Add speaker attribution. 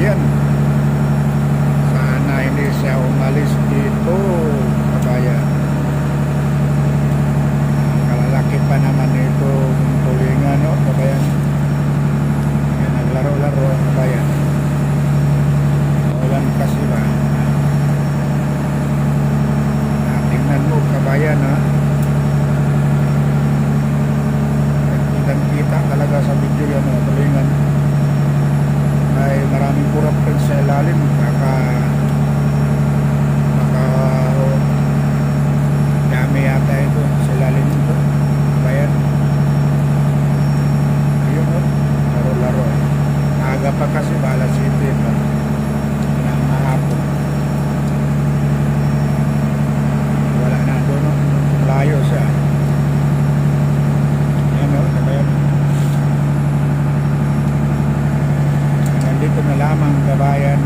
Speaker 1: kabayan. Sana hindi siya umalis dito, kabayan. Kalalaki pa naman ito tulingan, no, kabayan. Yan, naglaro-laro, kabayan. Ulan kasi ba? Tingnan mo, kabayan, ha. Kita talaga sa video yan, tulingan. May maraming kurap rin sa ilalim. Maka dami yata ito sa ilalim ito, kabayan. Ayun, no? Laro-laro. Aga pa kasi, alas 7 pa ng hapon. Wala na doon, no? Layo siya. Ayan, no? Kabayan. Nandito na lamang, kabayan,